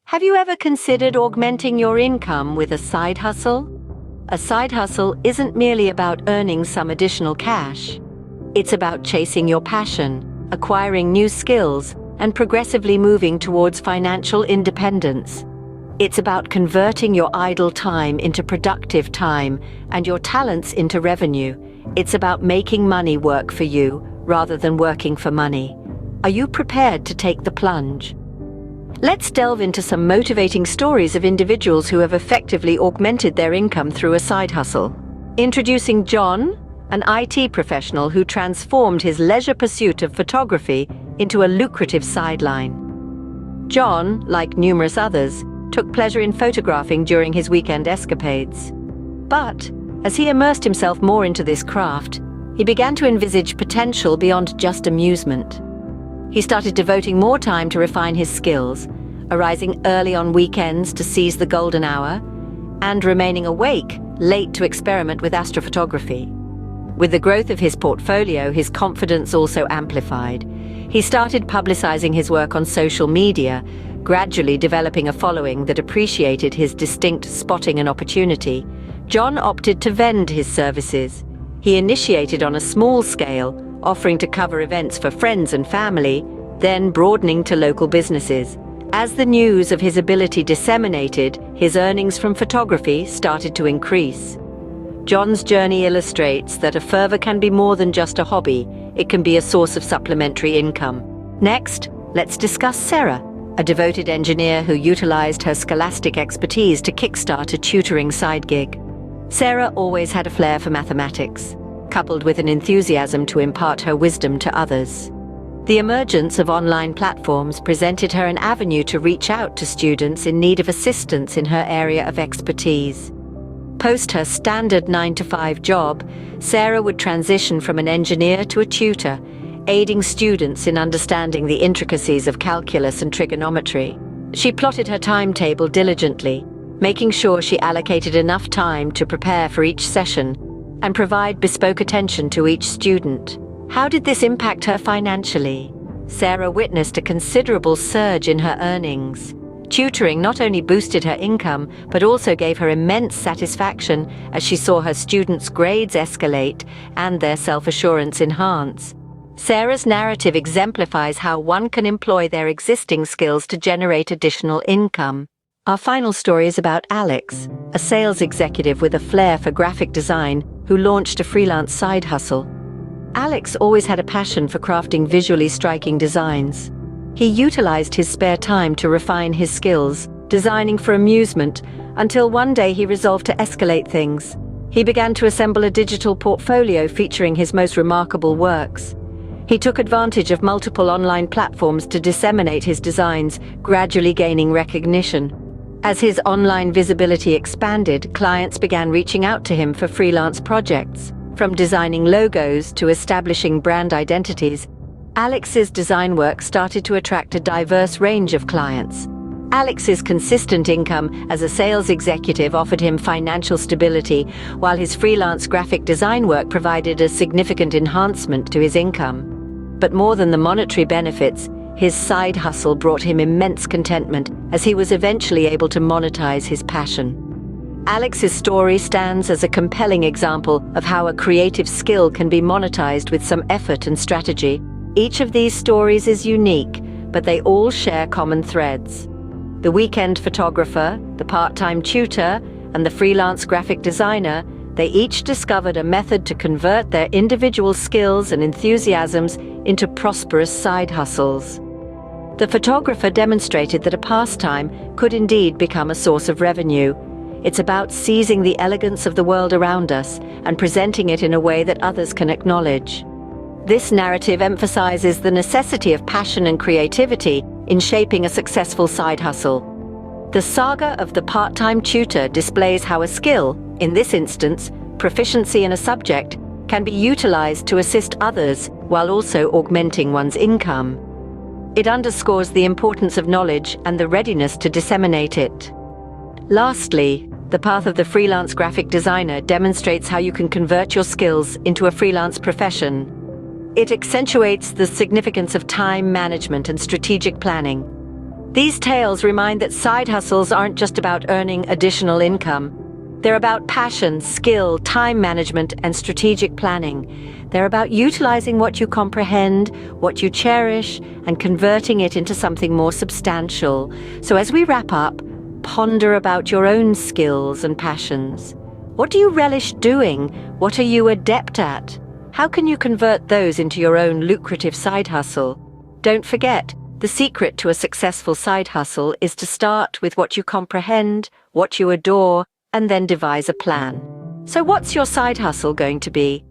Have you ever considered augmenting your income with a side hustle? A side hustle isn't merely about earning some additional cash. It's about chasing your passion, acquiring new skills, and progressively moving towards financial independence. It's about converting your idle time into productive time and your talents into revenue. It's about making money work for you rather than working for money. Are you prepared to take the plunge? Let's delve into some motivating stories of individuals who have effectively augmented their income through a side hustle. Introducing John, an IT professional who transformed his leisure pursuit of photography into a lucrative sideline. John, like numerous others, took pleasure in photographing during his weekend escapades. But as he immersed himself more into this craft, he began to envisage potential beyond just amusement. He started devoting more time to refine his skills, arising early on weekends to seize the golden hour, and remaining awake late to experiment with astrophotography. With the growth of his portfolio, his confidence also amplified. He started publicizing his work on social media, gradually developing a following that appreciated his distinct spotting and opportunity. John opted to vend his services. He initiated on a small scale, offering to cover events for friends and family, then broadening to local businesses. As the news of his ability disseminated, his earnings from photography started to increase. John's journey illustrates that a fervor can be more than just a hobby. It can be a source of supplementary income. Next, let's discuss Sarah, a devoted engineer who utilized her scholastic expertise to kickstart a tutoring side gig. Sarah always had a flair for mathematics, coupled with an enthusiasm to impart her wisdom to others. The emergence of online platforms presented her an avenue to reach out to students in need of assistance in her area of expertise. Post her standard 9-to-5 job, Sarah would transition from an engineer to a tutor, aiding students in understanding the intricacies of calculus and trigonometry. She plotted her timetable diligently, making sure she allocated enough time to prepare for each session and provide bespoke attention to each student. How did this impact her financially? Sarah witnessed a considerable surge in her earnings. Tutoring not only boosted her income, but also gave her immense satisfaction as she saw her students' grades escalate and their self-assurance enhance. Sarah's narrative exemplifies how one can employ their existing skills to generate additional income. Our final story is about Alex, a sales executive with a flair for graphic design who launched a freelance side hustle. Alex always had a passion for crafting visually striking designs. He utilized his spare time to refine his skills, designing for amusement, until one day he resolved to escalate things. He began to assemble a digital portfolio featuring his most remarkable works. He took advantage of multiple online platforms to disseminate his designs, gradually gaining recognition. As his online visibility expanded, clients began reaching out to him for freelance projects. From designing logos to establishing brand identities, Alex's design work started to attract a diverse range of clients. Alex's consistent income as a sales executive offered him financial stability, while his freelance graphic design work provided a significant enhancement to his income. But more than the monetary benefits, his side hustle brought him immense contentment as he was eventually able to monetize his passion. Alex's story stands as a compelling example of how a creative skill can be monetized with some effort and strategy. Each of these stories is unique, but they all share common threads. The weekend photographer, the part-time tutor, and the freelance graphic designer, they each discovered a method to convert their individual skills and enthusiasms into prosperous side hustles. The photographer demonstrated that a pastime could indeed become a source of revenue. It's about seizing the elegance of the world around us and presenting it in a way that others can acknowledge. This narrative emphasizes the necessity of passion and creativity in shaping a successful side hustle. The saga of the part-time tutor displays how a skill, in this instance, proficiency in a subject, can be utilized to assist others while also augmenting one's income. It underscores the importance of knowledge and the readiness to disseminate it. Lastly, the path of the freelance graphic designer demonstrates how you can convert your skills into a freelance profession. It accentuates the significance of time management and strategic planning. These tales remind that side hustles aren't just about earning additional income. They're about passion, skill, time management, and strategic planning. They're about utilizing what you comprehend, what you cherish, and converting it into something more substantial. So as we wrap up, ponder about your own skills and passions. What do you relish doing? What are you adept at? How can you convert those into your own lucrative side hustle? Don't forget, the secret to a successful side hustle is to start with what you comprehend, what you adore, and then devise a plan. So what's your side hustle going to be?